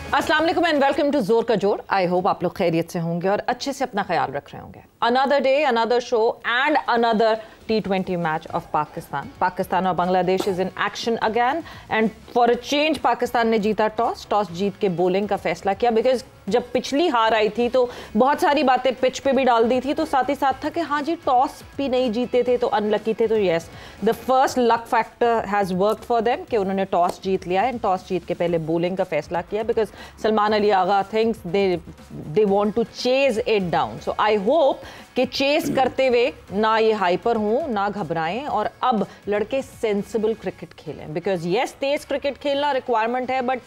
अस्सलाम वालेकुम and welcome to जोर का जोर। आई होप आप लोग खैरियत से होंगे और अच्छे से अपना ख्याल रख रहे होंगे। Another day, another show and another T20 match of Pakistan और Bangladesh is in action again and for a change Pakistan ने जीता टॉस जीत के बॉलिंग का फैसला किया। बिकॉज जब पिछली हार आई थी तो बहुत सारी बातें पिच पे भी डाल दी थी, तो साथ ही साथ था कि हाँ जी टॉस भी नहीं जीते थे तो अनलकी थे। तो yes, the first luck factor has worked for them कि उन्होंने टॉस जीत लिया एंड टॉस जीत के पहले बॉलिंग का फैसला किया। Because Salman Ali Agha thinks they want to chase it down. So I hope कि चेस करते हुए ना ये हाइपर हों ना घबराएं और अब लड़के सेंसिबल क्रिकेट खेलें। बिकॉज येस, तेज क्रिकेट खेलना रिक्वायरमेंट है, बट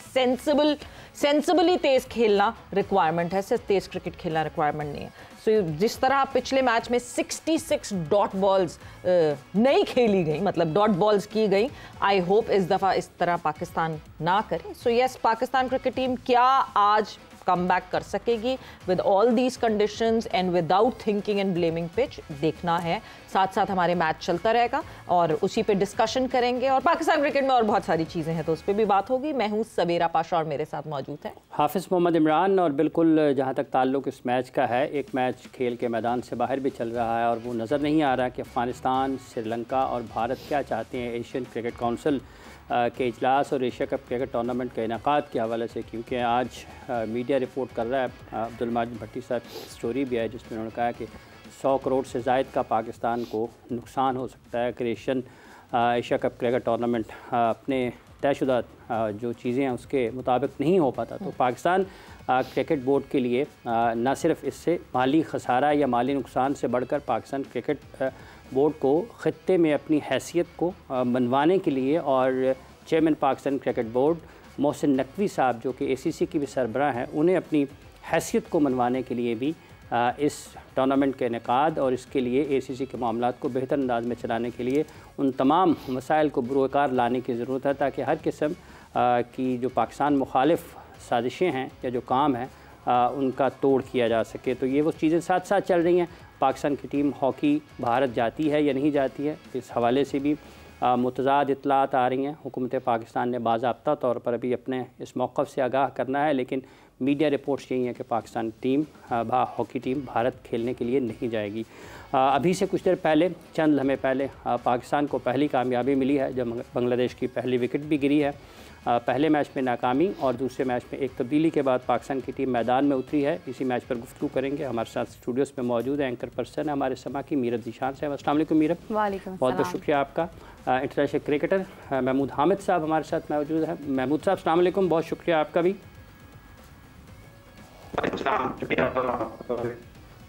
सेंसिबली तेज खेलना रिक्वायरमेंट है, सिर्फ तेज क्रिकेट खेलना रिक्वायरमेंट नहीं है। सो जिस तरह पिछले मैच में 66 डॉट बॉल्स नहीं खेली गई, मतलब डॉट बॉल्स की गई, आई होप इस दफ़ा इस तरह पाकिस्तान ना करे। So yes, Pakistan cricket team क्या आज कम बैक कर सकेगी with all these conditions and without thinking and blaming pitch, देखना है। साथ साथ हमारे मैच चलता रहेगा और उसी पे डिस्कशन करेंगे और पाकिस्तान क्रिकेट में और बहुत सारी चीज़ें हैं तो उस पर भी बात होगी। मैं हूँ सवेरा पाशा और मेरे साथ मौजूद है हाफिज़ मोहम्मद इमरान। और बिल्कुल जहाँ तक ताल्लुक़ इस मैच का है, एक मैच खेल के मैदान से बाहर भी चल रहा है और वो नज़र नहीं आ रहा कि अफ़गानिस्तान, श्रीलंका और भारत क्या चाहते हैं एशियन क्रिकेट काउंसिल के इजलास और एशिया कप क्रिकेट टूर्नामेंट के इनेकाद के हवाले से। क्योंकि आज मीडिया रिपोर्ट कर रहा है, अब्दुल माजिद भट्टी साहब स्टोरी भी है जिसमें उन्होंने कहा कि 100 करोड़ से ज़ायद का पाकिस्तान को नुकसान हो सकता है कि एशिया कप क्रिकेट टूर्नामेंट अपने तयशुदा जो चीज़ें हैं उसके मुताबिक नहीं हो पाता। तो पाकिस्तान क्रिकेट बोर्ड के लिए न सिर्फ इससे माली खसारा या माली नुकसान से बढ़कर पाकिस्तान क्रिकेट बोर्ड को ख़ित्ते में अपनी हैसियत को मनवाने के लिए और chairman Pakistan cricket board Mohsin Naqvi साहब जो कि ACC की भी सरबराह हैं, उन्हें अपनी हैसियत को मनवाने के लिए भी इस टूर्नामेंट के इनेकाद और इसके लिए ACC के मामलात को बेहतर अंदाज में चलाने के लिए उन तमाम मसाइल को बुरोकार लाने की ज़रूरत है ताकि हर किस्म की जो पाकिस्तान मुखालिफ साजिशें हैं या जो काम है उनका तोड़ किया जा सके। तो ये वो चीज़ें साथ साथ चल रही हैं। पाकिस्तान की टीम हॉकी भारत जाती है या नहीं जाती है, इस हवाले से भी मुतज़ाद इत्तलात आ रही हैं। हुकूमत पाकिस्तान ने बाज़ाब्ता तौर पर अभी अपने इस मौक़िफ़ से आगाह करना है, लेकिन मीडिया रिपोर्ट्स यही हैं कि Pakistan team hockey team Bharat खेलने के लिए नहीं जाएगी। अभी से कुछ देर पहले, चंद लम्हे पहले पाकिस्तान को पहली कामयाबी मिली है जब बांग्लादेश की पहली विकेट भी गिरी है। पहले मैच में नाकामी और दूसरे मैच में एक तब्दीली के बाद पाकिस्तान की टीम मैदान में उतरी है। इसी मैच पर गुफ्तगू करेंगे। हमारे साथ स्टूडियोज़ में मौजूद है एंकर पर्सन है हमारे समा की मीरत जीशान साहब। अस्सलाम वालेकुम मीरत। वालेकुम बहुत बहुत शुक्रिया आपका। इंटरनेशनल क्रिकेटर महमूद हामिद साहब हमारे साथ मौजूद है। महमूद साहब अस्सलाम वालेकुम, बहुत शुक्रिया आपका भी।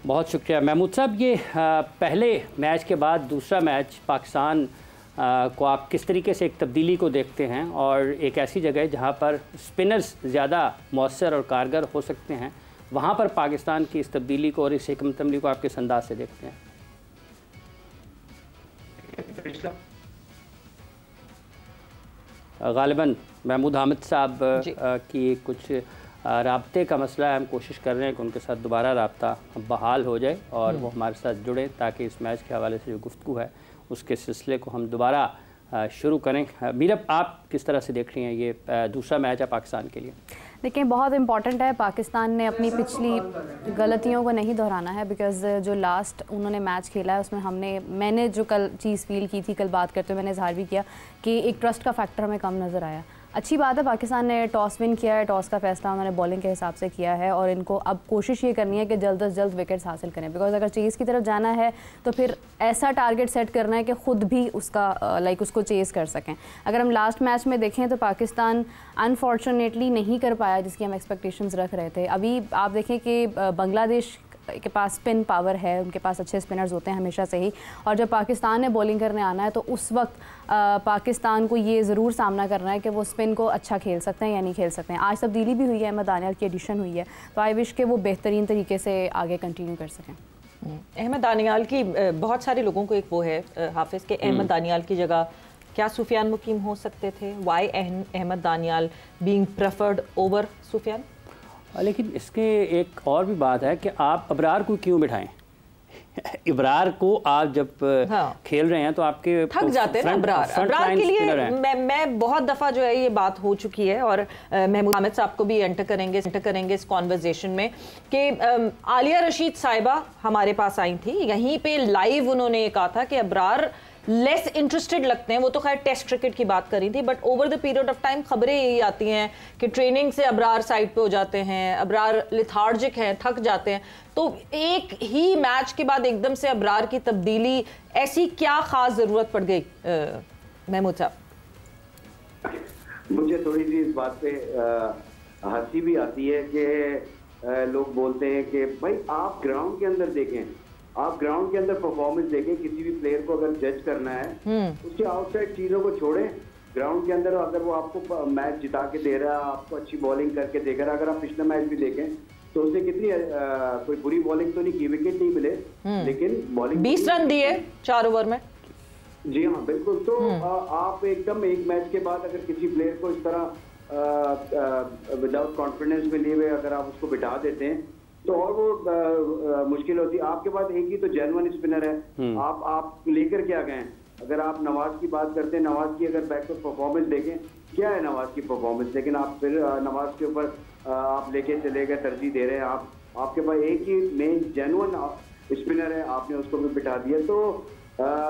बहुत शुक्रिया महमूद साहब। ये पहले मैच के बाद दूसरा मैच पाकिस्तान को आप किस तरीके से एक तब्दीली को देखते हैं और एक ऐसी जगह जहां पर स्पिनर्स ज़्यादा मौसर और कारगर हो सकते हैं, वहां पर पाकिस्तान की इस तब्दीली को और इस हिकमत अमली को आप किस अंदाज से देखते हैं? गालिबन महमूद हामिद साहब की कुछ राब्ते का मसला है, हम कोशिश कर रहे हैं कि उनके साथ दोबारा राब्ता बहाल हो जाए और वो हमारे साथ जुड़े ताकि इस मैच के हवाले से जो गुफ्तगू है उसके सिलसिले को हम दोबारा शुरू करें। मीरब, आप किस तरह से देख रही हैं ये दूसरा मैच है पाकिस्तान के लिए? देखिए, बहुत इंपॉर्टेंट है। पाकिस्तान ने अपनी पिछली गलतियों को नहीं दोहराना है। बिकॉज़ जो लास्ट उन्होंने मैच खेला है उसमें मैंने जो कल चीज़ फील की थी, कल बात करते हुए मैंने इजहार भी किया कि एक ट्रस्ट का फैक्टर हमें कम नज़र आया। अच्छी बात है, पाकिस्तान ने टॉस विन किया है, टॉस का फैसला उन्होंने बॉलिंग के हिसाब से किया है और इनको अब कोशिश ये करनी है कि जल्द से जल्द विकेट्स हासिल करें। बिकॉज अगर चेज़ की तरफ जाना है तो फिर ऐसा टारगेट सेट करना है कि ख़ुद भी उसका उसको चेज़ कर सकें। अगर हम लास्ट मैच में देखें तो पाकिस्तान अनफॉर्चुनेटली नहीं कर पाया जिसकी हम एक्सपेक्टेशंस रख रहे थे। अभी आप देखें कि बांग्लादेश के पास स्पिन पावर है, उनके पास अच्छे स्पिनर्स होते हैं हमेशा से ही, और जब पाकिस्तान ने बॉलिंग करने आना है तो उस वक्त पाकिस्तान को ये ज़रूर सामना करना है कि वो स्पिन को अच्छा खेल सकते हैं या नहीं खेल सकते हैं। आज तब्दीली भी हुई है, अहमद दानियाल की एडिशन हुई है, तो आई विश के वो बेहतरीन तरीके से आगे कंटिन्यू कर सकें। अहमद दानियाल की बहुत सारे लोगों को एक वो है हाफिज़ के अहमद दानियाल की जगह क्या सुफियान मुकीम हो सकते थे? Why Ahmed Daniyal being preferred over Sufiyan? लेकिन इसके एक और भी बात है कि आप अबरार को क्यों बिठाएं? इब्रार को आप जब खेल रहे हैं तो आपके थक जाते हैं ना अब्रार के लिए। मैं बहुत दफ़ा जो है ये बात हो चुकी है और महमूद हामिद साहब को भी एंटर करेंगे इस कॉन्वर्जेशन में कि आलिया रशीद साहिबा हमारे पास आई थी, यहीं पे लाइव उन्होंने कहा था कि अब्रार लेस इंटरेस्टेड लगते हैं। वो तो खैर टेस्ट क्रिकेट की बात करी थी, but over the period of time खबरें यही आती हैं कि ट्रेनिंग से अब्रार साइड पे हो जाते हैं, अब्रार लिथार्जिक हैं, थक जाते हैं। तो एक ही मैच के बाद एकदम से अब्रार की तब्दीली, ऐसी क्या खास जरूरत पड़ गई महमूद साहब? मुझे थोड़ी सी इस बात पे हंसी भी आती है कि लोग बोलते हैं कि भाई आप ग्राउंड के अंदर देखें, आप ग्राउंड के अंदर परफॉर्मेंस देखें। किसी भी प्लेयर को अगर जज करना है उसके आउटसाइड चीजों को छोड़ें, ग्राउंड के अंदर अगर वो आपको मैच जिता के दे रहा है, आपको अच्छी बॉलिंग करके दे रहा है, अगर आप पिछला मैच भी देखें तो उसने कितनी कोई बुरी बॉलिंग तो नहीं की, विकेट नहीं मिले, लेकिन बॉलिंग 20 रन दिए 4 ओवर में। जी हाँ बिल्कुल। तो आप एकदम एक मैच के बाद अगर किसी प्लेयर को इस तरह विदाउट कॉन्फिडेंस में लिए हुए अगर आप उसको बिठा देते हैं तो और वो मुश्किल होती है। आपके पास एक ही तो जेन्युइन स्पिनर है, आप लेकर क्या गए? अगर आप नवाज की बात करते हैं, नवाज की अगर बैक पर परफॉर्मेंस देखें, क्या है नवाज की परफॉर्मेंस, लेकिन आप फिर नवाज के ऊपर आप लेके चले गए, तरजीह दे रहे हैं। आपके पास एक ही मेन जेन्युइन स्पिनर है, आपने उसको भी बिठा दिया। तो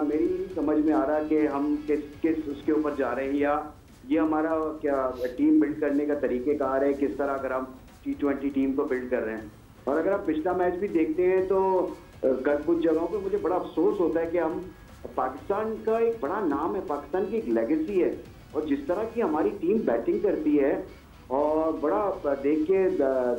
मेरी समझ में आ रहा है कि हम किस उसके ऊपर जा रहे हैं, या ये हमारा क्या टीम बिल्ड करने का तरीक़ेकार है, किस तरह अगर हम T20 टीम को बिल्ड कर रहे हैं। और अगर आप पिछला मैच भी देखते हैं तो कुछ जगहों पे मुझे बड़ा अफसोस होता है कि हम पाकिस्तान का एक बड़ा नाम है, पाकिस्तान की एक लेगेसी है, और जिस तरह की हमारी टीम बैटिंग करती है और बड़ा देख के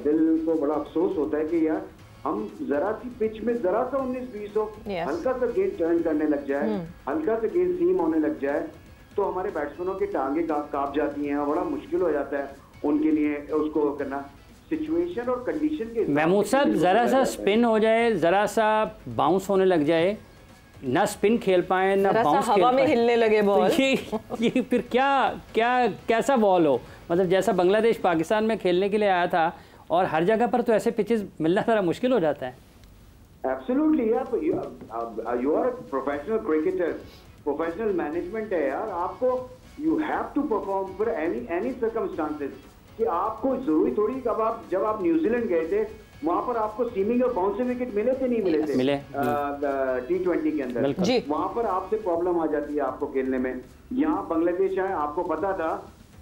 दिल को बड़ा अफसोस होता है कि यार हम जरा सी पिच में जरा सा 19-20 हो, हल्का सा गेंद टर्न करने लग जाए, हल्का सा गेंद सीम होने लग जाए तो हमारे बैट्समैनों की टांगे कांप जाती हैं, बड़ा मुश्किल हो जाता है उनके लिए उसको करना। सिचुएशन और कंडीशन के महमूद साहब जरा सा स्पिन हो जाए, जरा सा बाउंस होने लग जाए, ना स्पिन खेल पाए ना बाउंस हवा में हिलने लगे बॉल, तो ये फिर कैसा बॉल हो, मतलब जैसा बांग्लादेश पाकिस्तान में खेलने के लिए आया था, और हर जगह पर तो ऐसे पिचेस मिलना थोड़ा मुश्किल हो जाता है। एब्सोल्युटली यार, you are professional cricketer, professional management है यार, आपको you have to perform for any circumstances. कि आपको जरूरी थोड़ी, जब आप न्यूजीलैंड गए थे वहां पर आपको सीमिंग और बाउंसिंग विकेट मिले थे, नहीं मिले थे? मिले T20 के अंदर वहां पर आपसे प्रॉब्लम आ जाती है आपको खेलने में। यहाँ बांग्लादेश आए, आपको पता था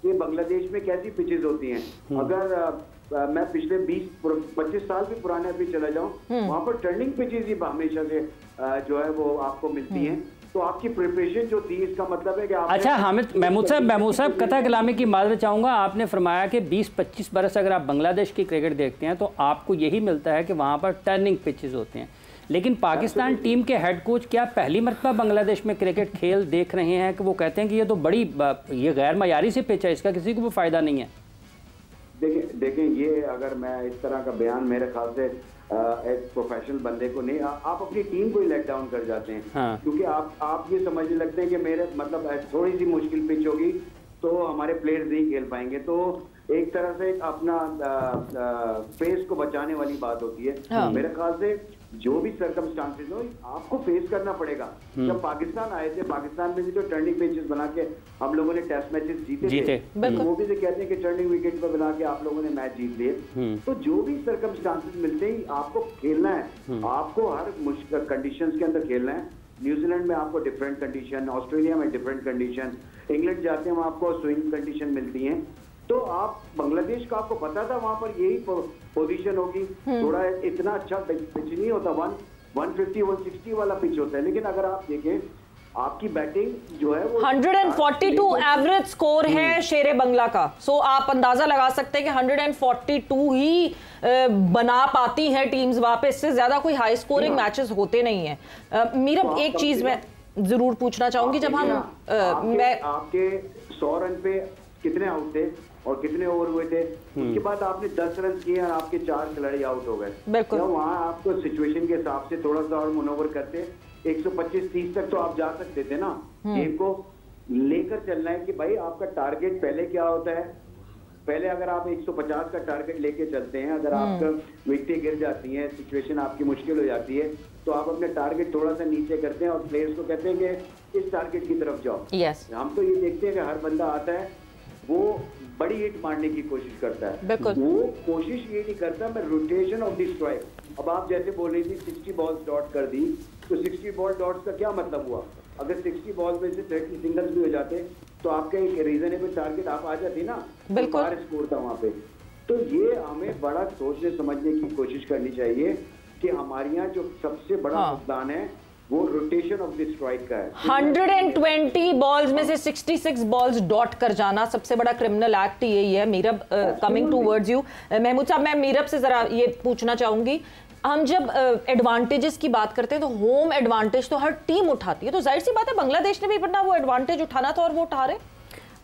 कि बांग्लादेश में कैसी पिचेस होती हैं। अगर मैं पिछले 20-25 साल भी पुराने भी चला जाऊं, वहां पर टर्निंग पिचेस ही हमेशा से जो है वो आपको मिलती हैं। तो आपकी प्रिपरेशन जो थी, इसका मतलब है कि आप अच्छा हामिद महमूद साहब कथा कलामी की माजरत चाहूँगा। आपने फरमाया कि 20-25 बरस अगर आप बांग्लादेश की क्रिकेट देखते हैं तो आपको यही मिलता है कि वहाँ पर टर्निंग पिचेस होते हैं, लेकिन पाकिस्तान टीम के हेड कोच क्या पहली मरतबा बांग्लादेश में क्रिकेट खेल देख रहे हैं कि वो कहते हैं कि ये तो बड़ी ये गैर मयारी से पिच है, इसका किसी को भी फ़ायदा नहीं है? देखें ये अगर मैं इस तरह का बयान मेरे ख्याल से एक प्रोफेशनल बंदे को नहीं, आप अपनी टीम को ही लेट डाउन कर जाते हैं। हाँ। क्योंकि आप ये समझने लगते हैं कि मेरे मतलब थोड़ी सी मुश्किल पिच होगी तो हमारे प्लेयर्स नहीं खेल पाएंगे। तो एक तरह से अपना फेस को बचाने वाली बात होती है। हाँ। मेरे ख्याल से जो भी सर्कमस्टांसेस हो आपको फेस करना पड़ेगा। जब पाकिस्तान आए थे, पाकिस्तान में भी जो टर्निंग पिचेस बना के हम लोगों ने टेस्ट मैचेस जीते थे, वो भी से कहते हैं कि टर्निंग विकेट पर बना के आप लोगों ने मैच जीत लिए। तो जो भी सर्कमस्टांसेस मिलते ही आपको खेलना है, आपको हर मुश्किल कंडीशंस के अंदर खेलना है। न्यूजीलैंड में आपको डिफरेंट कंडीशन, ऑस्ट्रेलिया में डिफरेंट कंडीशन, इंग्लैंड जाते हैं वहाँ आपको स्विंग कंडीशन मिलती हैं। तो आप बांग्लादेश का आपको पता था वहां पर यही पोजीशन होगी, थोड़ा इतना अच्छा पिच नहीं होता, 150-160 वाला पिच होता है। लेकिन अगर आप देखें आपकी बैटिंग जो है वो 142 एवरेज स्कोर है शेरे बंगला का। सो आप अंदाजा लगा सकते हैं कि 142 ही बना पाती हैं टीम्स वहां पे, इससे ज्यादा कोई हाई स्कोरिंग मैचेस होते नहीं है। मीरब एक चीज मैं जरूर पूछना चाहूंगी, जब हम आपके 100 रन पे कितने आउट थे और कितने ओवर हुए थे, उसके बाद आपने 10 रन किए और आपके 4 खिलाड़ी आउट हो गए, बिल्कुल वहां आपको सिचुएशन के हिसाब से थोड़ा सा और मनोवर करते 125-30 तक तो आप जा सकते थे ना। गेम को लेकर चलना है कि भाई आपका टारगेट पहले क्या होता है। पहले अगर आप 150 का टारगेट लेके चलते हैं, अगर आपका विकेटें गिर जाती हैं, सिचुएशन आपकी मुश्किल हो जाती है, तो आप अपने टारगेट थोड़ा सा नीचे करते हैं और प्लेयर्स को कहते हैं कि इस टारगेट की तरफ जाओ। यस, हम तो ये देखते हैं कि हर बंदा आता है वो बड़ी हिट मारने की कोशिश करता है, बिल्कुल। वो कोशिश ये नहीं करता मैं रोटेशन ऑफ द स्ट्राइक। अब आप जैसे बोल रही थी 60 बॉल्स डॉट कर दी, तो 60 बॉल डॉट्स का क्या मतलब हुआ? अगर 60 बॉल में से 30 सिंगल्स भी हो जाते तो आपका एक रीजनेबल टारगेट आप आ जाती ना, बिल्कुल। बाहर स्कोर था वहाँ पे। तो ये हमें बड़ा सोचने समझने की कोशिश करनी चाहिए कि हमारे यहाँ जो सबसे बड़ा नुकसान है वो रोटेशन ऑफ द स्ट्राइक का है। 120 बॉल्स में से 66 बॉल्स डॉट कर जाना सबसे बड़ा क्रिमिनल एक्ट यही है। Meerab, coming towards you, Mahmood साहब, मैं मीरब से जरा ये पूछना चाहूंगी, हम जब एडवांटेजेस की बात करते हैं तो होम एडवांटेज तो हर टीम उठाती है, तो जाहिर सी बात है बांग्लादेश ने भी अपना वो एडवांटेज उठाना था और वो उठा रहे।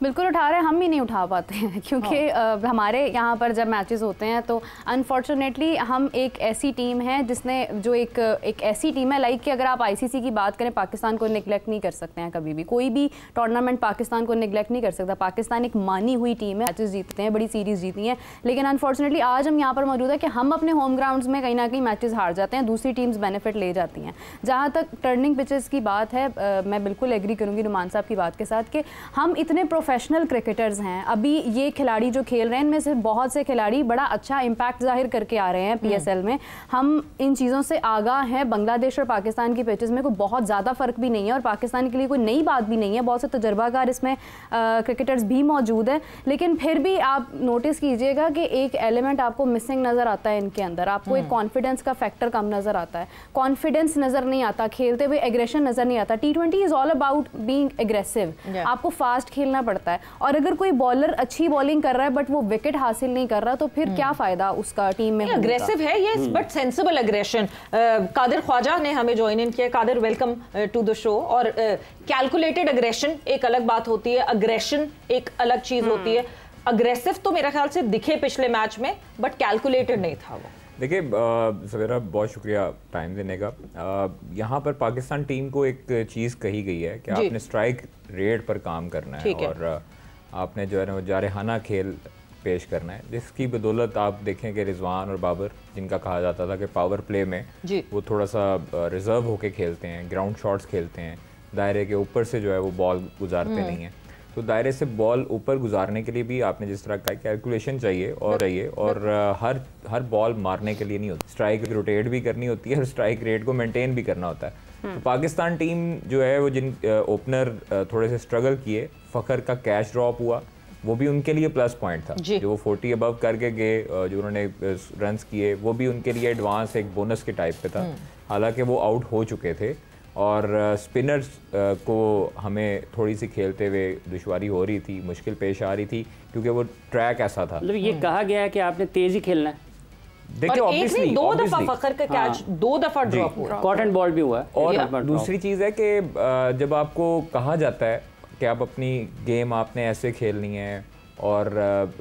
बिल्कुल उठा रहे हैं, हम भी नहीं उठा पाते हैं क्योंकि हमारे यहाँ पर जब मैचेस होते हैं तो अनफॉर्चुनेटली हम एक ऐसी टीम है जिसने जो एक ऐसी टीम है लाइक कि अगर आप आईसीसी की बात करें, पाकिस्तान को निगलेक्ट नहीं कर सकते हैं कभी भी, कोई भी टूर्नामेंट पाकिस्तान को निगलेक्ट नहीं कर सकता। पाकिस्तान एक मानी हुई टीम है, मैचेस जीतते हैं, बड़ी सीरीज़ जीती हैं, लेकिन अनफॉर्चुनेटली आज हम यहाँ पर मौजूद है कि हम अपने होम ग्राउंड्स में कहीं ना कहीं मैचेस हार जाते हैं, दूसरी टीम्स बेनिफिट ले जाती हैं। जहाँ तक टर्निंग पिचेस की बात है, मैं बिल्कुल एग्री करूँगी नुमान साहब की बात के साथ कि हम इतने प्रोफेशनल क्रिकेटर्स हैं। अभी ये खिलाड़ी जो खेल रहे हैं इनमें से बहुत से खिलाड़ी बड़ा अच्छा इम्पैक्ट जाहिर करके आ रहे हैं पीएसएल में। हम इन चीज़ों से आगाह हैं। बांग्लादेश और पाकिस्तान की पिचेस में कोई बहुत ज़्यादा फ़र्क भी नहीं है और पाकिस्तान के लिए कोई नई बात भी नहीं है, बहुत से तजर्बाकार इसमें क्रिकेटर्स भी मौजूद हैं, लेकिन फिर भी आप नोटिस कीजिएगा कि एक एलिमेंट आपको मिसिंग नज़र आता है इनके अंदर। आपको एक कॉन्फिडेंस का फैक्टर कम नज़र आता है, कॉन्फिडेंस नज़र नहीं आता, खेलते हुए एग्रेशन नज़र नहीं आता। T20 is all about being aggressive, आपको फास्ट खेलना पड़ता है और अगर कोई बॉलर अच्छी बॉलिंग कर रहा है बट वो विकेट हासिल नहीं कर रहा तो फिर क्या फायदा उसका टीम में। अग्रेसिव है ये, but sensible aggression. Qadir Khawaja ने हमें ज्वाइन इन किया। Qadir, welcome to the show. और कैलकुलेटेड अग्रेशन एक अलग बात होती है, अग्रेशन एक अलग चीज होती है। अग्रेसिव तो मेरा ख्याल से दिखे पिछले मैच में, बट कैलकुलेटेड नहीं था वो। देखिए सवेरा, बहुत शुक्रिया टाइम देने का। यहाँ पर पाकिस्तान टीम को एक चीज़ कही गई है कि आपने स्ट्राइक रेट पर काम करना है और आपने जो है ना जारहाना खेल पेश करना है, जिसकी बदौलत आप देखें कि रिजवान और बाबर, जिनका कहा जाता था कि पावर प्ले में वो थोड़ा सा रिजर्व होके खेलते हैं, ग्राउंड शॉट्स खेलते हैं, दायरे के ऊपर से जो है वो बॉल गुजारते नहीं हैं। तो दायरे से बॉल ऊपर गुजारने के लिए भी आपने जिस तरह का कैलकुलेशन चाहिए और हर बॉल मारने के लिए नहीं होती, स्ट्राइक रोटेट भी करनी होती है और स्ट्राइक रेट को मेंटेन भी करना होता है। तो पाकिस्तान टीम जो है वो जिन ओपनर थोड़े से स्ट्रगल किए, फ़खर का कैच ड्रॉप हुआ, वो भी उनके लिए प्लस पॉइंट था। जो वो 40 अबव करके गए, जो उन्होंने रन्स किए, वो भी उनके लिए एडवांस एक बोनस के टाइप पे था। हालांकि वो आउट हो चुके थे और स्पिनर्स को हमें थोड़ी सी खेलते हुए दुश्वारी हो रही थी, मुश्किल पेश आ रही थी क्योंकि वो ट्रैक ऐसा था। मतलब ये कहा गया है कि आपने तेजी खेलना है। देखिए ऑब्वियसली 2 दफा फखर का कैच 2 दफा ड्रॉप हुआ, कॉटन बॉल भी हुआ है। और दूसरी चीज़ है कि जब आपको कहा जाता है कि आप अपनी गेम आपने ऐसे खेलनी है और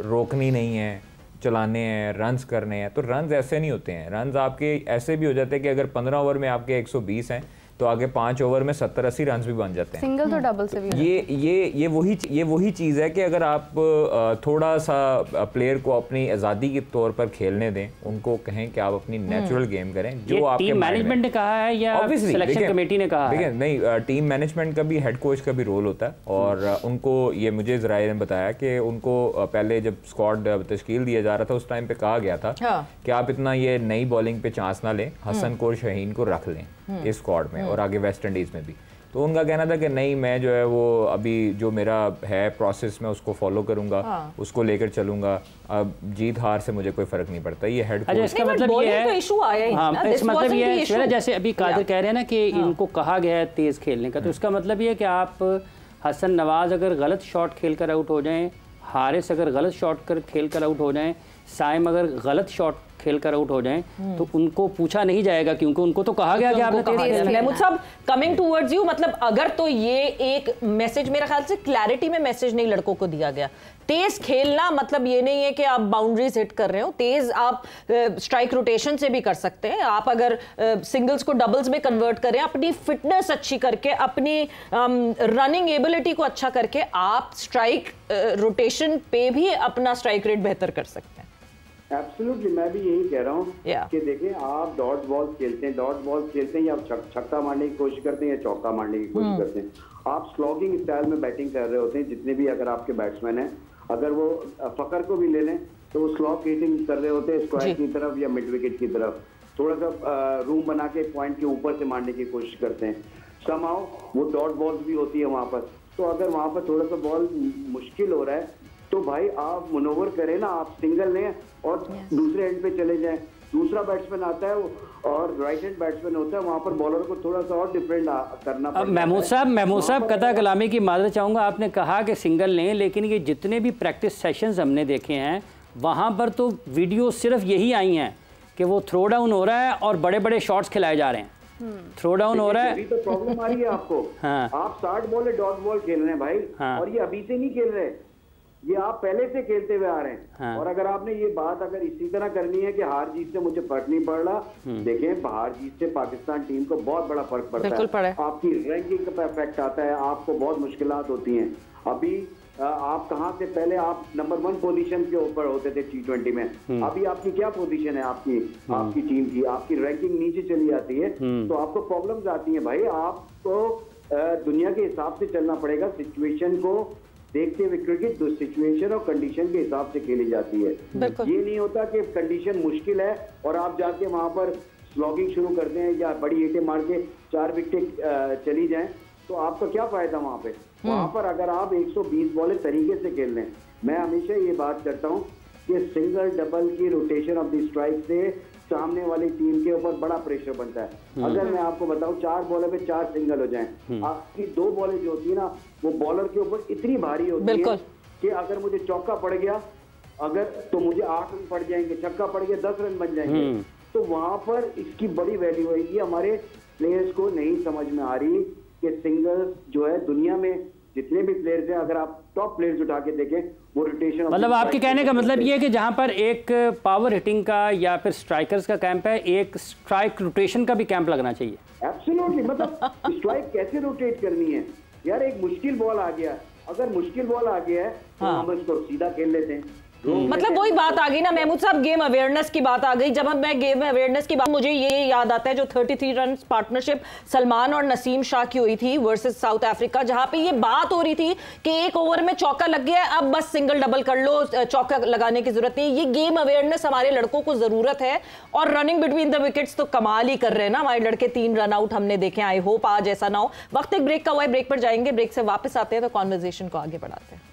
रोकनी नहीं है, चलाने हैं, रन्स करने हैं, तो रन्स ऐसे नहीं होते हैं। रन्स आपके ऐसे भी हो जाते हैं कि अगर 15 ओवर में आपके 120 हैं तो आगे 5 ओवर में 70-80 रन भी बन जाते हैं, सिंगल तो डबल से भी। ये वही चीज़ है कि अगर आप थोड़ा सा प्लेयर को अपनी आज़ादी के तौर पर खेलने दें, उनको कहें कि आप अपनी नेचुरल गेम करें जो आपके टीम मैनेजमेंट ने कहा है या सिलेक्शन कमेटी ने कहा है? नहीं, टीम मैनेजमेंट का भी, हेड कोच का भी रोल होता है और उनको ये मुझे ज़राए ने बताया कि उनको पहले जब स्क्वाड तश्कील दिया जा रहा था उस टाइम पे कहा गया था कि आप इतना ये नई बॉलिंग पे चांस ना लें, हसन को और शाहीन को रख लें इस स्क्वाड में और आगे वेस्ट इंडीज़ में भी। तो उनका कहना था कि नहीं, मैं जो है वो अभी जो मेरा है प्रोसेस में उसको फॉलो करूंगा, उसको लेकर चलूंगा, अब जीत हार से मुझे कोई फर्क नहीं पड़ता। ये हेड कोच, इसका मतलब ये है, इसका मतलब ये है जैसे अभी कादिर कह रहे हैं ना कि इनको कहा गया है तेज खेलने का, तो इसका मतलब ये है कि आप हसन नवाज अगर गलत शॉट खेल कर आउट हो जाएं, हारिस अगर गलत शॉट खेल कर आउट हो जाएं, साइम अगर गलत शॉट खेल कर आउट हो जाएं तो उनको पूछा नहीं जाएगा क्योंकि उनको तो कहा गया कि आपने तेज खेलना। महमूद साहब, कमिंग टूवर्ड्स यू, मतलब अगर तो ये एक मैसेज, मेरा ख्याल से क्लैरिटी में मैसेज नहीं लड़कों को दिया गया। तेज खेलना मतलब ये नहीं है कि आप बाउंड्रीज हिट कर रहे हो, तेज आप स्ट्राइक रोटेशन से भी कर सकते हैं। आप अगर सिंगल्स को डबल्स में कन्वर्ट करें, अपनी फिटनेस अच्छी करके, अपनी रनिंग एबिलिटी को अच्छा करके, आप स्ट्राइक रोटेशन पे भी अपना स्ट्राइक रेट बेहतर कर सकते हैं। एब्सोल्युटली, मैं भी यही कह रहा हूँ कि देखें, आप डॉट बॉल खेलते हैं या छक्का मारने की कोशिश करते हैं या चौका मारने की कोशिश करते हैं, आप स्लॉगिंग स्टाइल में बैटिंग कर रहे होते हैं। जितने भी अगर आपके बैट्समैन हैं, अगर वो फकर को भी ले लें तो वो स्लॉग हिटिंग कर रहे होते हैं स्क्वायर की तरफ या मिड विकेट की तरफ, थोड़ा सा रूम बना के पॉइंट के ऊपर से मारने की कोशिश करते हैं। समहाउ वो डॉट बॉल्स भी होती है वहां पर, तो अगर वहां पर थोड़ा सा बॉल मुश्किल हो रहा है तो भाई आप मनोवर करें ना, आप सिंगल लें और दूसरे एंड पे चले जाएं। दूसरा बैट्समैन आता है और राइट हैंड बैट्समैन होता है, वहां पर बॉलर को थोड़ा सा और डिफरेंट करना पड़ता है। महमूद साहब कथा कलामी की माजरत चाहूँगा, आपने कहा कि सिंगल लें, लेकिन ये जितने भी प्रैक्टिस सेशंस हमने देखे हैं वहाँ पर तो वीडियो सिर्फ यही आई हैं कि वो थ्रो डाउन हो रहा है और बड़े बड़े शॉट्स खिलाए जा रहे हैं, थ्रो डाउन हो रहा है। अभी तो प्रॉब्लम आ रही है आपको। हाँ। आप 60 बॉल डॉट बॉल खेल रहे हैं भाई। हाँ। और ये अभी से नहीं खेल रहे, ये आप पहले से खेलते हुए आ रहे हैं। हाँ। और अगर आपने ये बात अगर इसी तरह करनी है कि हार जीत से मुझे फर्क नहीं पड़ रहा, देखें हार जीत से पाकिस्तान टीम को बहुत बड़ा फर्क पड़ता है। आपकी रैंकिंग का इफेक्ट आता है, आपको बहुत मुश्किलात होती हैं। अभी आप कहाँ से, पहले आप नंबर 1 पोजीशन के ऊपर होते थे T20 में, अभी आपकी क्या पोजीशन है आपकी टीम की? आपकी रैंकिंग नीचे चली जाती है, तो आपको प्रॉब्लम्स आती हैं भाई। आपको दुनिया के हिसाब से चलना पड़ेगा, सिचुएशन को देखते हुए। क्रिकेट सिचुएशन और कंडीशन के हिसाब से खेली जाती है। ये नहीं होता कि कंडीशन मुश्किल है और आप जाके वहां पर स्लॉगिंग शुरू करते हैं या बड़ी हिटें मार के 4 विकेट चली जाएं, तो आपका क्या फायदा वहां पे? वहां पर अगर आप 120 बॉलें तरीके से खेल लें, मैं हमेशा ये बात करता हूं कि सिंगल डबल की रोटेशन ऑफ द स्ट्राइक से सामने वाली टीम के ऊपर बड़ा प्रेशर बनता है। अगर मैं आपको बताऊं 4 बॉलों पे 4 सिंगल हो जाएं, आपकी 2 बॉलें जो होती है ना, वो बॉलर के ऊपर इतनी भारी होती है कि अगर मुझे चौका पड़ गया अगर तो मुझे 8 रन पड़ जाएंगे, छक्का पड़ गया 10 रन बन जाएंगे। तो वहां पर इसकी बड़ी वैल्यू है। ये हमारे प्लेयर्स को नहीं समझ में आ रही कि सिंगल्स जो है, दुनिया में जितने भी प्लेयर्स हैं, अगर आप टॉप प्लेयर्स उठा के देखें, वो रोटेशन, मतलब आपके कहने का मतलब ये है कि जहां पर एक पावर हिटिंग का या फिर स्ट्राइकर्स का कैंप है, एक स्ट्राइक रोटेशन का भी कैंप लगना चाहिए। एब्सोल्युटली, मतलब स्ट्राइक कैसे रोटेट करनी है यार। एक मुश्किल बॉल आ गया, अगर मुश्किल बॉल आ गया है तो हम उसको सीधा खेल लेते हैं। मतलब वही बात आ गई ना महमूद साहब, गेम अवेयरनेस की बात आ गई। जब मैं गेम अवेयरनेस की बात, मुझे ये याद आता है जो 33 रन पार्टनरशिप सलमान और नसीम शाह की हुई थी वर्सेस साउथ अफ्रीका, जहां पे ये बात हो रही थी कि एक ओवर में चौका लग गया, अब बस सिंगल डबल कर लो, चौका लगाने की जरूरत नहीं। ये गेम अवेयरनेस हमारे लड़कों को जरूरत है। और रनिंग बिटवीन द विकेट्स तो कमाल ही कर रहे हैं ना हमारे लड़के, 3 रन आउट हमने देखे। आई होप आज ऐसा ना हो। वक्त एक ब्रेक का हुआ है, ब्रेक पर जाएंगे, ब्रेक से वापस आते हैं तो कॉन्वर्सेशन को आगे बढ़ाते हैं।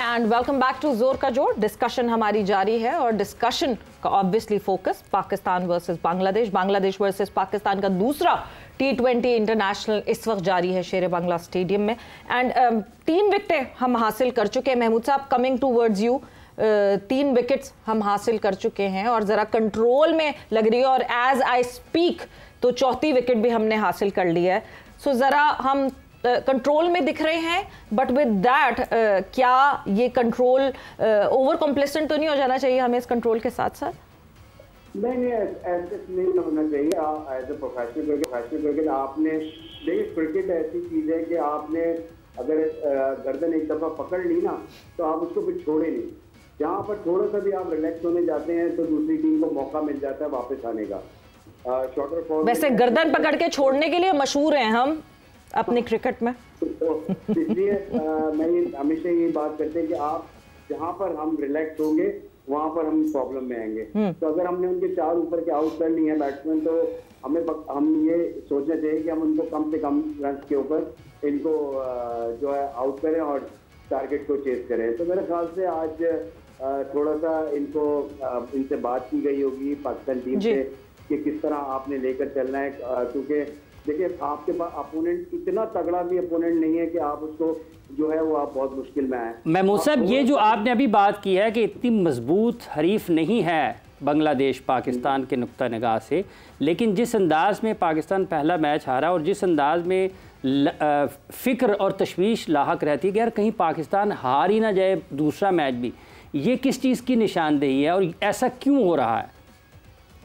एंड वेलकम बैक टू जोर का जोर। डिस्कशन हमारी जारी है और डिस्कशन का obviously focus Pakistan versus Bangladesh, Bangladesh versus Pakistan का दूसरा T20 इंटरनेशनल इस वक्त जारी है शेर बांग्ला स्टेडियम में। एंड 3 विकेटें हम हासिल कर चुके हैं। महमूद साहब, कमिंग टूवर्ड्स यू, 3 विकेट्स हम हासिल कर चुके हैं और ज़रा कंट्रोल में लग रही है, और एज आई स्पीक तो 4थी विकेट भी हमने हासिल कर ली है। सो ज़रा हम कंट्रोल में दिख रहे हैं, बट विद दैट क्या ये कंट्रोल ओवर कॉम्प्लेसेंट तो नहीं हो जाना चाहिए हमें इस कंट्रोल के साथ साथ? नहीं, ऐसे नहीं होना चाहिए। एज ए प्रोफेशनल क्रिकेट आपने देखिए, क्रिकेट ऐसी चीज है कि आपने अगर गर्दन एक दफा पकड़ ली ना तो आप उसको फिर छोड़े नहीं। जहाँ पर थोड़ा सा भी आप रिलैक्स होने जाते हैं तो दूसरी टीम को मौका मिल जाता है वापस आने का। शॉर्टर फॉर्म, वैसे गर्दन पकड़ के छोड़ने के लिए मशहूर हैं हम अपने क्रिकेट में। तो इसलिए मैं हमेशा ये बात करते हैं कि आप जहाँ पर हम रिलैक्स होंगे वहां पर हम प्रॉब्लम में आएंगे। तो अगर हमने उनके 4 ऊपर के आउट कर लिए हैं बैट्समैन, तो हम ये सोचना चाहिए कि हम उनको कम से कम रन के ऊपर इनको जो है आउट करें और टारगेट को चेस करें। तो मेरे ख्याल से आज थोड़ा सा इनसे बात की गई होगी पाकिस्तान टीम से कि किस तरह आपने लेकर चलना है, क्योंकि देखिए आपके पास अपोनेंट इतना तगड़ा भी अपोनेंट नहीं है कि आप उसको जो है वो आप बहुत मुश्किल में आए। महमूद साहब, ये जो आपने अभी बात की है कि इतनी मजबूत हरीफ नहीं है बांग्लादेश पाकिस्तान के नुक्ता निगाह से, लेकिन जिस अंदाज में पाकिस्तान पहला मैच हारा और जिस अंदाज में फ़िक्र और तशवीश लाहक रहती है कि यार कहीं पाकिस्तान हार ही ना जाए दूसरा मैच भी, ये किस चीज़ की निशानदेही है और ऐसा क्यों हो रहा है?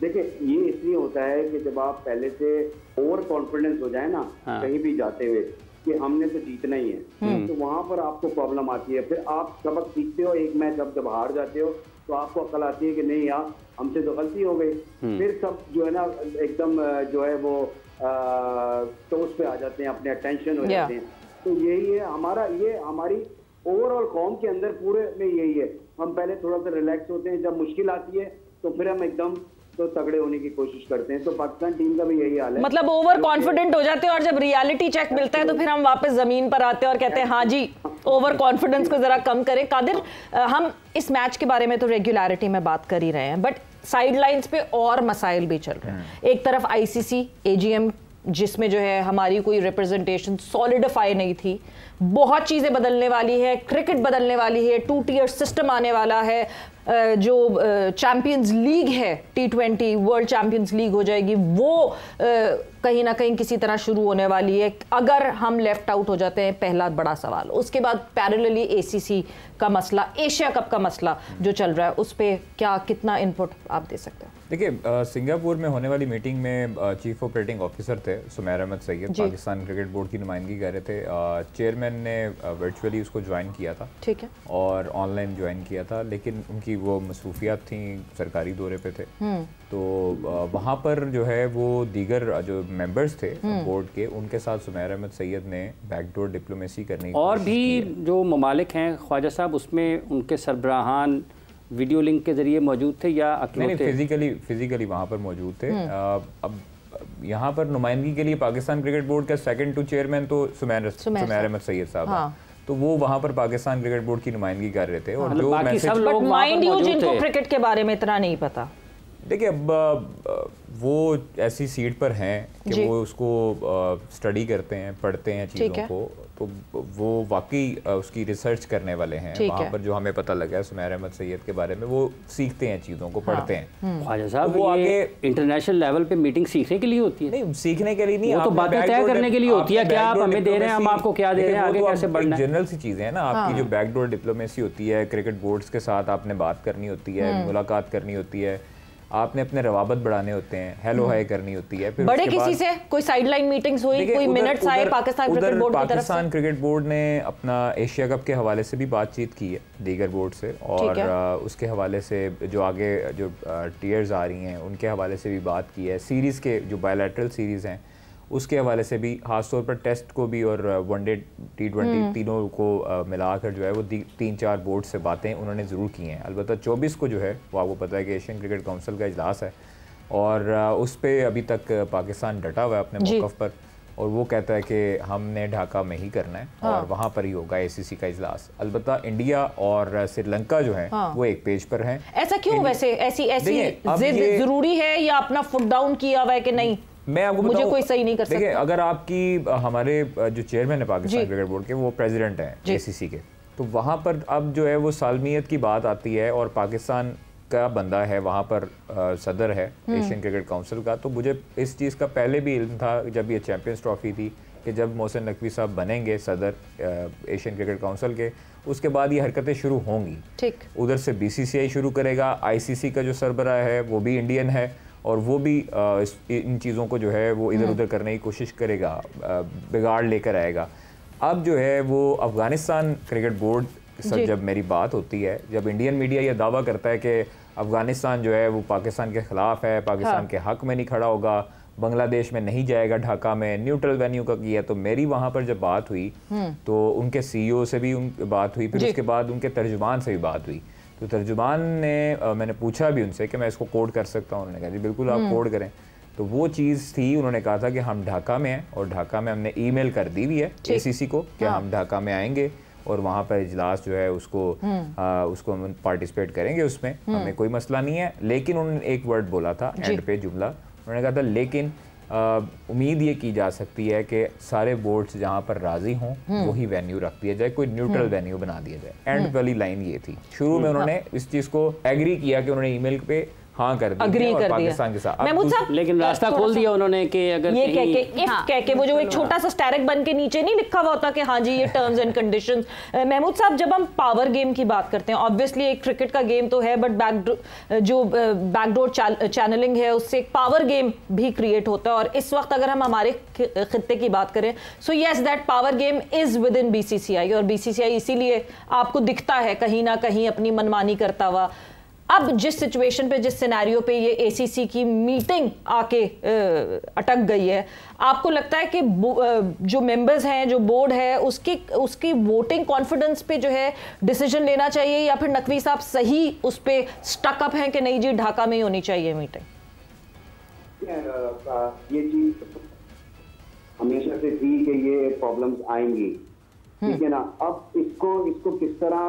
देखिए ये इसलिए होता है कि जब आप पहले से ओवर कॉन्फिडेंस हो जाए ना कहीं भी जाते हुए कि हमने तो जीतना ही है, तो वहां पर आपको प्रॉब्लम आती है। फिर आप सबक सीखते हो, एक मैच जब हार जाते हो तो आपको अकल आती है कि नहीं यार हमसे तो गलती हो गई। फिर सब जो है ना एकदम जो है वो टोस पे आ जाते हैं, अपने अटेंशन हो जाते हैं। तो यही है हमारा, ये हमारी ओवरऑल कॉम के अंदर पूरे में यही है। हम पहले थोड़ा सा रिलैक्स होते हैं, जब मुश्किल आती है तो फिर हम एकदम तो तगड़े होने की कोशिश करते हैं। तो पाकिस्तान टीम का भी यही हाल है, मतलब ओवर कॉन्फिडेंट हो जाते हैं और जब रियलिटी चेक मिलता है तो फिर हम वापस जमीन पर आते हैं और कहते हैं हाँ जी ओवर कॉन्फिडेंस को जरा कम करें। कादिर, हम इस मैच के बारे में तो रेगुलरिटी में बात कर ही रहे हैं, बट साइडलाइंस पे और मसाइल भी चल रहे हैं। एक तरफ आईसीसी एजीएम जिसमें जो है हमारी कोई रिप्रेजेंटेशन सॉलिडिफाई नहीं थी, बहुत चीज़ें बदलने वाली है, क्रिकेट बदलने वाली है, 2 टियर सिस्टम आने वाला है, जो चैंपियंस लीग है T20 वर्ल्ड चैंपियंस लीग हो जाएगी, वो कहीं ना कहीं किसी तरह शुरू होने वाली है अगर हम लेफ्ट आउट हो जाते हैं, पहला बड़ा सवाल। उसके बाद पैरेलली ACC का मसला, एशिया कप का मसला जो चल रहा है, उस पर क्या कितना इनपुट आप दे सकते हैं? देखिए सिंगापुर में होने वाली मीटिंग में चीफ ऑपरेटिंग ऑफिसर थे सुमैर अहमद सैयद, पाकिस्तान क्रिकेट बोर्ड की नुमाइंदगी कर रहे थे। चेयरमैन ने वर्चुअली उसको ज्वाइन किया था, ठीक है, और ऑनलाइन ज्वाइन किया था, लेकिन उनकी वो मसरूफियात थी, सरकारी दौरे पे थे। तो वहाँ पर जो है वो दीगर जो मेंबर्स थे बोर्ड के, उनके साथ सुमैर अहमद सैयद ने बैकडोर डिप्लोमेसी करने की और भी जो ममालिक हैं ख्वाजा साहब, उसमें उनके सरबराहान वीडियो लिंक के जरिए मौजूद थे या अकेले? फिजिकली वहाँ पर मौजूद थे। अब यहाँ पर नुमाइंदगी के लिए पाकिस्तान क्रिकेट बोर्ड का सेकंड टू चेयरमैन तो सुमैर अहमद सैयद साहब हैं, तो वो वहाँ पर पाकिस्तान क्रिकेट बोर्ड की नुमाइंदगी कर रहे थे। और जो मैसेज, बट माइंड यू जिनको क्रिकेट के बारे में इतना नहीं पता, देखिए अब वो ऐसी सीट पर हैं कि वो उसको स्टडी करते हैं, पढ़ते हैं चीज़ों को, तो वो वाकई उसकी रिसर्च करने वाले हैं। वहाँ पर जो हमें पता लगा है सुमैर अहमद सैयद के बारे में, वो सीखते हैं चीज़ों को, पढ़ते हैं। ख्वाजा साहब, वो आगे इंटरनेशनल लेवल पे मीटिंग सीखने के लिए होती है? नहीं, सीखने के लिए नहीं, वो तो बातें तय करने के लिए होती है, क्या आप हमें दे रहे हैं, हम आपको क्या दे रहे हैं, आगे कैसे बढ़ना है। जनरल सी चीज़ें हैं ना, आपकी जो बैकडोर डिप्लोमेसी होती है, क्रिकेट बोर्ड्स के साथ आपने बात करनी होती है, मुलाकात करनी होती है, आपने अपने रवाबत बढ़ाने होते हैं, हेलो हाय करनी होती है। फिर बड़े किसी से कोई साइडलाइन मीटिंग्स हुई, कोई मिनट्स आए पाकिस्तान क्रिकेट बोर्ड की तरफ से? पाकिस्तान क्रिकेट बोर्ड ने अपना एशिया कप के हवाले से भी बातचीत की है दीगर बोर्ड से, और उसके हवाले से जो आगे जो टीयर्स आ रही हैं उनके हवाले से भी बात की है। सीरीज़ के जो बायलैटरल सीरीज़ हैं उसके हवाले से भी, खासतौर पर टेस्ट को भी और वनडे T20 तीनों को मिलाकर जो है वो 3-4 बोर्ड से बातें उन्होंने ज़रूर की हैं। अलबत्ता 24 को जो है वो आपको पता है कि एशियन क्रिकेट काउंसिल का इजलास है, और उस पर अभी तक पाकिस्तान डटा हुआ है अपने मौक़िफ़ पर, और वो कहता है कि हमने ढाका में ही करना है और वहाँ पर ही होगा ACC का इजलास। अलबत्ता इंडिया और श्रीलंका जो है वो एक पेज पर हैं। ऐसा क्यों? वैसे ऐसी जिद ज़रूरी है या अपना फुट डाउन किया हुआ है कि नहीं मैं आपको मुझे कोई सही नहीं कर सकता? देखिए, अगर आपकी हमारे जो चेयरमैन है पाकिस्तान क्रिकेट बोर्ड के, वो प्रेसिडेंट हैं ACC के, तो वहाँ पर अब जो है वो सालमियत की बात आती है और पाकिस्तान का बंदा है वहाँ पर, सदर है एशियन क्रिकेट काउंसिल का। तो मुझे इस चीज़ का पहले भी इल्म था जब ये चैंपियंस ट्रॉफी थी कि जब मोहसिन नकवी साहब बनेंगे सदर एशियन क्रिकेट काउंसिल के, उसके बाद ये हरकतें शुरू होंगी। ठीक, उधर से BCCI शुरू करेगा, ICC का जो सरबराह है वो भी इंडियन है, और वो भी इन चीज़ों को जो है वो इधर उधर करने की कोशिश करेगा, बिगाड़ लेकर आएगा। अब जो है वो अफ़गानिस्तान क्रिकेट बोर्ड के साथ जब मेरी बात होती है, जब इंडियन मीडिया ये दावा करता है कि अफ़गानिस्तान जो है वो पाकिस्तान के ख़िलाफ़ है, पाकिस्तान के हक़ में नहीं खड़ा होगा, बांग्लादेश में नहीं जाएगा, ढाका में न्यूट्रल वेन्यू का किया, तो मेरी वहाँ पर जब बात हुई तो उनके CEO से भी बात हुई, फिर उसके बाद उनके तर्जुमान से भी बात हुई। तो तर्जुमान ने, मैंने पूछा भी उनसे कि मैं इसको कोड कर सकता हूँ, उन्होंने कहा जी बिल्कुल आप कोड करें। तो वो चीज़ थी, उन्होंने कहा था कि हम ढाका में हैं और ढाका में हमने ईमेल कर दी हुई है ACC को कि हम ढाका में आएंगे और वहाँ पर इजलास जो है उसको हम पार्टिसिपेट करेंगे, उसमें हमें कोई मसला नहीं है। लेकिन उन्होंने एक वर्ड बोला था एंड पे जुमला, उन्होंने कहा था लेकिन उम्मीद ये की जा सकती है कि सारे बोर्ड्स जहाँ पर राजी हों वही वेन्यू रख दिया जाए, कोई न्यूट्रल वेन्यू बना दिया जाए। एंड वाली लाइन ये थी। शुरू में उन्होंने इस चीज़ को एग्री किया कि उन्होंने ईमेल पे हाँ कर दी अग्री कर पाकिस्तान के साथ। महमूद साहब लेकिन रास्ता खोल दिया उन्होंने कि अगर ये कह के वो जो एक छोटा सा स्टैरिक बन के नीचे नहीं लिखा हुआ होता कि हाँ जी ये टर्म्स एंड कंडीशंस। महमूद साहब जब हम पावर गेम की बात करते हैं, ऑब्वियसली एक क्रिकेट का गेम तो है, बट बैकडोर चैनलिंग है, उससे एक पावर गेम भी क्रिएट होता है। और इस वक्त अगर हम हमारे खित्ते की बात करें, so yes that power game is with in BCCI, और बीसीसीआई इसीलिए आपको दिखता है कहीं ना कहीं अपनी मनमानी करता हुआ। अब जिस सिचुएशन पे, जिस सिनेरियो पे ये एसीसी की मीटिंग आके अटक गई है, आपको लगता है कि जो मेंबर्स हैं, जो बोर्ड है, उसकी वोटिंग कॉन्फिडेंस पे जो है डिसीजन लेना चाहिए, या फिर नकवी साहब सही उस पे स्टक अप हैं कि नहीं जी ढाका में ही होनी चाहिए मीटिंग? ये चीज हमेशा से थी कि ये प्रॉब्लम्स आएंगी, ठीक है ना। अब इसको किस तरह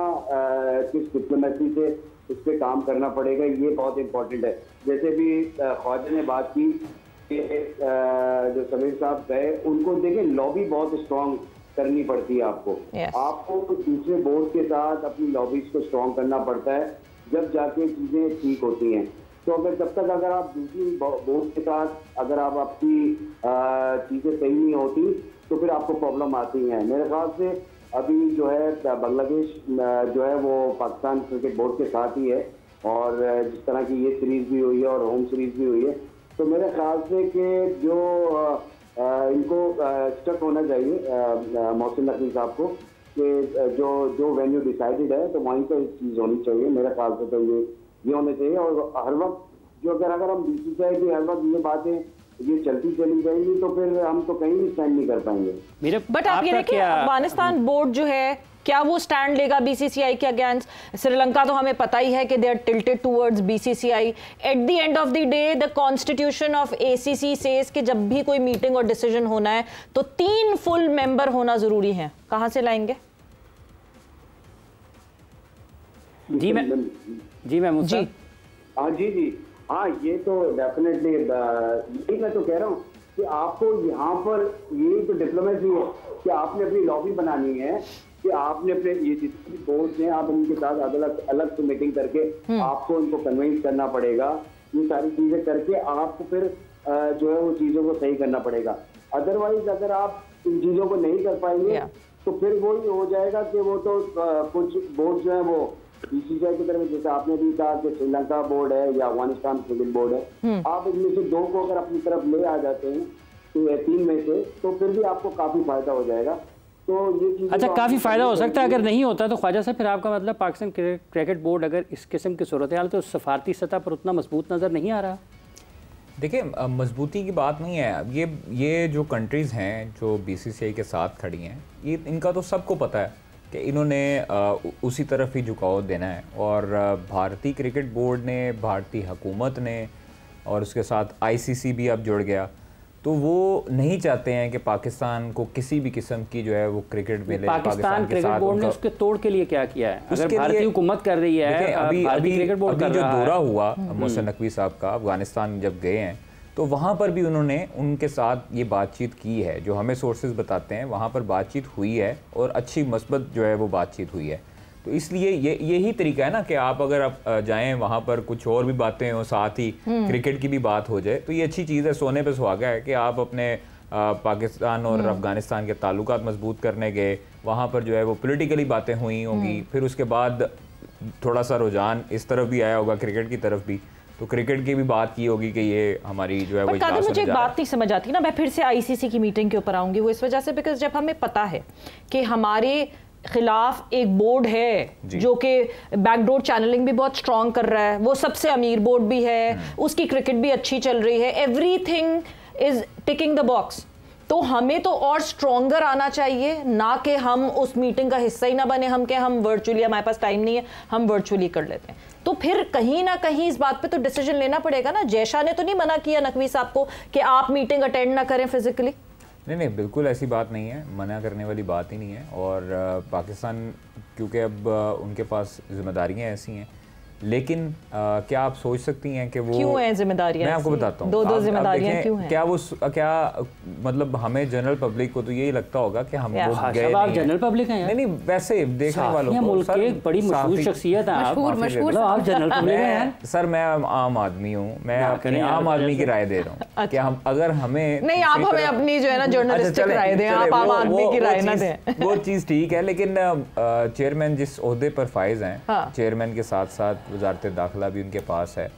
किस डिप्लोमेसी से इस पे काम करना पड़ेगा, ये बहुत इंपॉर्टेंट है। जैसे भी ख्वाजा ने बात की कि जो समीर साहब गए, उनको देखें लॉबी बहुत स्ट्रांग करनी पड़ती है आपको। आपको दूसरे बोर्ड के साथ अपनी लॉबीज को स्ट्रांग करना पड़ता है, जब जाके चीजें ठीक होती हैं। तो अगर आप दूसरी बोर्ड के साथ अगर आप आपकी चीजें सही नहीं होती तो फिर आपको प्रॉब्लम आती हैं। मेरे ख्याल से अभी जो है बांग्लादेश जो है वो पाकिस्तान क्रिकेट बोर्ड के साथ ही है, और जिस तरह की ये सीरीज भी हुई है और होम सीरीज भी हुई है, तो मेरे ख्याल से कि जो इनको स्टक होना चाहिए मोहसिन नकवी साहब को, कि जो वेन्यू डिसाइडेड है तो वहीं पर चीज़ होनी चाहिए। मेरे ख्याल से तो ये होना चाहिए। और हर वक्त जो अगर हम बीसीसीआई की हर वक्त ये बातें ये चलती चली जाएंगी तो फिर हम तो कहीं भी स्टैंड नहीं कर पाएंगे। बट आप ये देखिए अफगानिस्तान बोर्ड जो है, क्या वो स्टैंड लेगा बीसीसीआई के अगेंस्ट? श्रीलंका तो हमें पता ही है कि they are tilted towards BCCI. At the end of the day the constitution of ACC says कि जब भी कोई मीटिंग और डिसीजन होना है तो 3 फुल मेंबर होना जरूरी है। कहां से लाएंगे? जी मैं जी हाँ, ये तो डेफिनेटली यही मैं तो कह रहा हूँ कि आपको यहाँ पर यही तो डिप्लोमेसी है कि आपने अपनी लॉबी बनानी है, कि आपने अपने ये जितने बोर्ड हैं आप उनके साथ अलग से मीटिंग करके आपको उनको कन्विंस करना पड़ेगा। ये सारी चीजें करके आपको फिर जो है वो चीजों को सही करना पड़ेगा। अदरवाइज अगर आप इन चीजों को नहीं कर पाएंगे तो फिर वो ही हो जाएगा कि वो तो कुछ बोर्ड जो है वो बीसीसीआई की तरफ, जैसे आपने भी कहा कि श्रीलंका बोर्ड है या अफगानिस्तान क्रिकेट बोर्ड है, आप इनमें से 2 को अगर अपनी तरफ ले आ जाते हैं तो 3 में से, तो फिर भी आपको काफी फायदा हो जाएगा। तो ये चीज अच्छा, काफी फायदा हो सकता है। अगर नहीं होता तो ख्वाजा साहब फिर आपका मतलब पाकिस्तान क्रिकेट बोर्ड अगर इस किस्म की सूरत हाल तो सफारती सतह पर उतना मजबूत नजर नहीं आ रहा। देखिए मजबूती की बात नहीं है, ये जो कंट्रीज़ हैं जो बीसीसीआई के साथ खड़ी हैं, ये इनका तो सबको पता है कि इन्होंने उसी तरफ ही झुकाव देना है। और भारतीय क्रिकेट बोर्ड ने, भारतीय हुकूमत ने, और उसके साथ आईसीसी भी अब जुड़ गया, तो वो नहीं चाहते हैं कि पाकिस्तान को किसी भी किस्म की जो है वो क्रिकेट मिले। पाकिस्तान क्रिकेट बोर्ड ने उसके तोड़ के लिए क्या किया है? अगर भारतीय हुकूमत कर रही है, अभी जो दौरा हुआ मोहसिन नकवी साहब का अफगानिस्तान जब गए हैं, तो वहाँ पर भी उन्होंने उनके साथ ये बातचीत की है, जो हमें सोर्सेज बताते हैं वहाँ पर बातचीत हुई है और अच्छी मस्बत जो है वो बातचीत हुई है। तो इसलिए यही तरीका है ना कि आप अगर आप जाएं वहाँ पर कुछ और भी बातें हो, साथ ही क्रिकेट की भी बात हो जाए, तो ये अच्छी चीज़ है। सोने पे सुहागा है कि आप अपने पाकिस्तान और अफगानिस्तान के ताल्लुकात मजबूत करने गए, वहाँ पर जो है वो पॉलिटिकली बातें हुई होंगी, फिर उसके बाद थोड़ा सा रुझान इस तरफ भी आया होगा, क्रिकेट की तरफ भी, तो क्रिकेट की भी बात की होगी कि ये हमारी जो है वो इजलास होने जा रहा है। मुझे एक बात नहीं समझ आती ना, मैं फिर से आईसीसी की मीटिंग के ऊपर आऊंगी, वो इस वजह से बिकॉज जब हमें पता है कि हमारे खिलाफ एक बोर्ड है जो कि बैकडोर चैनलिंग भी बहुत स्ट्रॉन्ग कर रहा है, वो सबसे अमीर बोर्ड भी है, उसकी क्रिकेट भी अच्छी चल रही है, everything is ticking the box, तो हमें तो और स्ट्रॉन्गर आना चाहिए, ना कि हम उस मीटिंग का हिस्सा ही ना बने, हम वर्चुअली, हमारे पास टाइम नहीं है, हम वर्चुअली कर लेते हैं। तो फिर कहीं ना कहीं इस बात पे तो डिसीजन लेना पड़ेगा ना। जयशाह ने तो नहीं मना किया नकवी साहब को कि आप मीटिंग अटेंड ना करें फिजिकली? नहीं, बिल्कुल ऐसी बात नहीं है, मना करने वाली बात ही नहीं है। और पाकिस्तान क्योंकि अब उनके पास जिम्मेदारियां ऐसी हैं लेकिन क्या आप सोच सकती हैं कि वो क्यों है जिम्मेदारियां? मैं आपको बताता हूँ, दो जिम्मेदारियां क्यों हैं? क्या मतलब हमें जनरल पब्लिक को तो यही लगता होगा कि हम लोग गए आप जनरल पब्लिक हैं? नहीं, वैसे देखने वालों को मुल्क की एक बड़ी मशहूर शख्सियत है आप, आप जनरल पब्लिक हैं। सर मैं आम आदमी हूँ, मैं अपनी आम आदमी की राय दे रहा हूँ कि हम अगर हमें नहीं, आप हमें अपनी जो है ना जर्नलिस्टिक राय दें, आप आम आदमी की राय ना दें। वो चीज़ ठीक है, लेकिन चेयरमैन जिस ओहदे पर फाइज हैं, चेयरमैन के साथ साथ वजारत दाखिला भी उनके पास है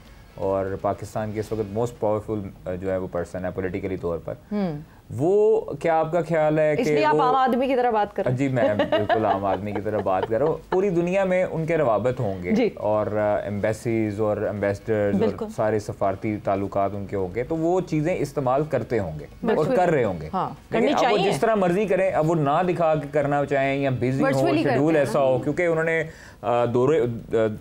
और पाकिस्तान के इस वक्त मोस्ट पावरफुल जो है वो पर्सन है पॉलिटिकली तौर पर। वो क्या आपका ख्याल है कि इसलिए आप आम आदमी की तरह बात कर रहे हैं? जी मैं बिल्कुल आम आदमी की तरह बात कर रहा हूँ। पूरी दुनिया में उनके रवाबत होंगे और एम्बेसीज और एम्बेसडर्स और सारे सफारती ताल्लुकात उनके होंगे, तो वो चीज़ें इस्तेमाल करते होंगे और कर रहे होंगे। लेकिन अब वो जिस तरह मर्जी करें, अब वो ना दिखा के करना चाहें या बिजी हो, शेड्यूल ऐसा हो, क्योंकि उन्होंने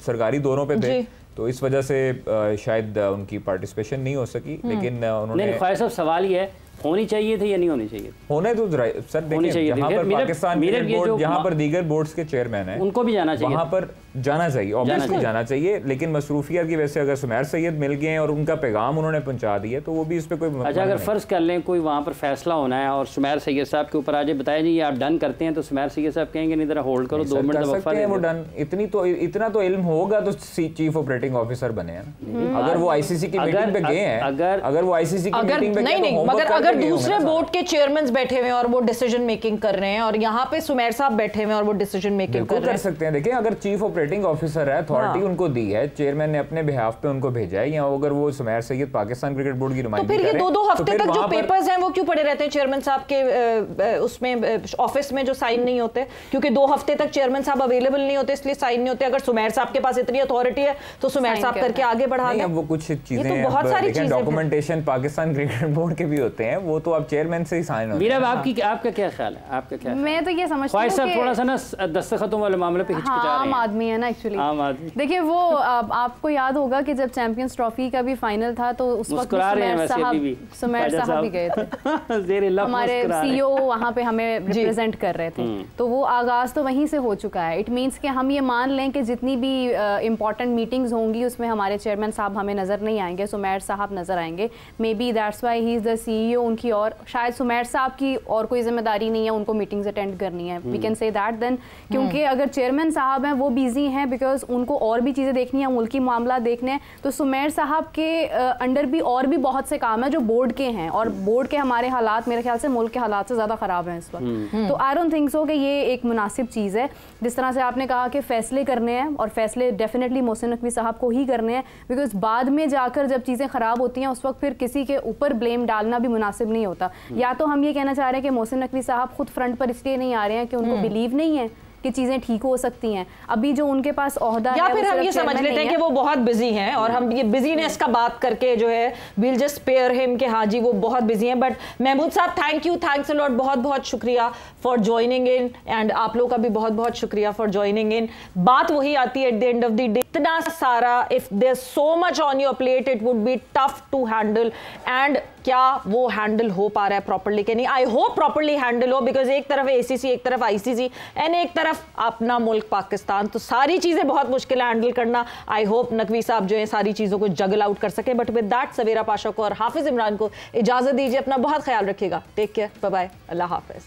सरकारी दौरों पे थे तो इस वजह से शायद उनकी पार्टिसिपेशन नहीं हो सकी। लेकिन उन्होंने ख्वाहिश साहब सवाल ये है, होनी चाहिए थी या नहीं होनी चाहिए? होने तो सर देखिए, जहाँ पर पाकिस्तान क्रिकेट बोर्ड, जहाँ पर दीगर बोर्ड्स के चेयरमैन हैं, उनको भी जाना चाहिए, वहाँ पर जाना चाहिए, ऑब्वियसली जाना चाहिए। लेकिन मसरूफियत की वजह से अगर सुमैर सैयद मिल गए और उनका पैगाम उन्होंने पहुंचा दिया तो वो भी इस पर कोई अच्छा, अगर फर्ज कर लें कोई वहाँ पर फैसला होना है और सुमैर सैयद साहब के ऊपर आज बताया जी आप डन करते हैं, तो सुमैर सैयद साहब कहेंगे नहीं, जरा होल्ड करो 2 मिनट वो डन। इतना तो इल्म होगा तो चीफ ऑपरेटिंग ऑफिसर बने हैं। अगर वो आईसीसी की मीटिंग पे गए हैं, अगर वो आईसीसी की मीटिंग पे नहीं, मगर अगर दूसरे बोर्ड के चेयरमैन बैठे हुए हैं और वो डिसीजन मेकिंग कर रहे हैं और यहाँ पे सुमैर साहब बैठे हुए हैं और वो डिसीजन मेकिंग कर रहे सकते हैं। देखिए, अगर चीफ ऑपरेटिंग ऑफिसर है, अथॉरिटी उनको दी है, चेयरमैन ने अपने बिहाफ पे उनको भेजा है, या अगर वो सुमैर सैयद पाकिस्तान क्रिकेट बोर्ड की नुमाइंदगी तो फिर ये 2 हफ्ते तक जो पेपर्स हैं वो क्यों पड़े रहते हैं चेयरमैन साहब के उसमें ऑफिस में जो साइन नहीं होते? क्योंकि 2 हफ्ते तक चेयरमैन साहब अवेलेबल नहीं होते, इसलिए साइन नहीं होते। अगर सुमैर साहब के पास इतनी अथॉरिटी है तो सुमैर साहब करके आगे बढ़ा दें। वो कुछ चीजें, बहुत सारी चीजें, डॉक्यूमेंटेशन पाकिस्तान क्रिकेट बोर्ड के भी होते हैं, वो तो आप चेयरमैन से ही साइन होते हैं। आपका क्या ख्याल है? आपका क्या? मैं तो ये समझती हूं कि थोड़ा सा ना दस्तखतों वाले मामले पे हिचकिचा रहे हैं। आम आदमी है ना एक्चुअली, आम आदमी। देखिए वो आपको याद होगा कि जब चैंपियंस ट्रॉफी का भी फाइनल था तो उस वक्त सुमैर साहब भी गए थे, हमारे सीईओ वहाँ पे हमें रिप्रेजेंट कर रहे थे, तो वो आगाज तो वहीं से हो चुका है। इट मीन्स कि हम ये मान लें कि जितनी भी इंपॉर्टेंट मीटिंग्स होंगी उसमें हमारे चेयरमैन साहब हमें नजर नहीं आएंगे, सुमैर साहब नजर आएंगे। May be that's why he is the CEO उनकी, और शायद सुमैर साहब की और कोई जिम्मेदारी नहीं है, उनको मीटिंग्स अटेंड करनी है। We can say that then, क्योंकि अगर चेयरमैन साहब हैं वो बिजी हैं बिकॉज उनको और भी चीज़ें देखनी है, मुल्की मामला देखने हैं, तो सुमैर साहब के अंडर भी और भी बहुत से काम है जो बोर्ड के हैं, और बोर्ड के हमारे हालात मेरे ख्याल से मुल्क के हालात से ज़्यादा ख़राब हैं इस वक्त। तो आई डोंट थिंक सो कि ये एक मुनासिब चीज़ है। जिस तरह से आपने कहा कि फ़ैसले करने हैं, और फैसले डेफिनेटली मोहसिन नकवी साहब को ही करने हैं, बिकॉज बाद में जाकर जब चीज़ें ख़राब होती हैं उस वक्त फिर किसी के ऊपर ब्लेम डालना भी मुनासिब नहीं होता। या तो हम ये कहना चाह रहे हैं कि मोहसिन नकवी साहब खुद फ्रंट पर इसलिए नहीं आ रहे हैं कि उनको बिलीव नहीं है कि चीजें ठीक हो सकती हैं, अभी जो उनके पास ओहदा है, या फिर हम ये समझ लेते हैं कि वो बहुत बिजी हैं और हम ये बिजीनेस का बात करके जो है we'll just spare him कि हाँ जी वो बहुत बिजी हैं। बट महमूद साहब thank you, thanks a lot, बहुत बहुत शुक्रिया फॉर ज्वाइनिंग इन, एंड आप लोग का भी बहुत बहुत शुक्रिया फॉर ज्वाइनिंग इन। बात वही आती है at the end of the day, इतना सारा, if there so much on your plate it would be tough to handle, and क्या वो हैंडल हो पा रहा है प्रॉपर्ली कि नहीं? आई होप प्रॉपर्ली हैंडल हो, बिकॉज एक तरफ एसीसी, एक तरफ आईसीसी एंड एक तरफ अपना मुल्क पाकिस्तान, तो सारी चीजें बहुत मुश्किल है हैंडल करना। आई होप नकवी साहब जो है सारी चीजों को जगल आउट कर सके। बट विद दैट सवेरा पाशा को और हाफिज इमरान को इजाजत दीजिए, अपना बहुत ख्याल रखिएगा, टेक केयर, बाय बाय, अल्लाह हाफिज।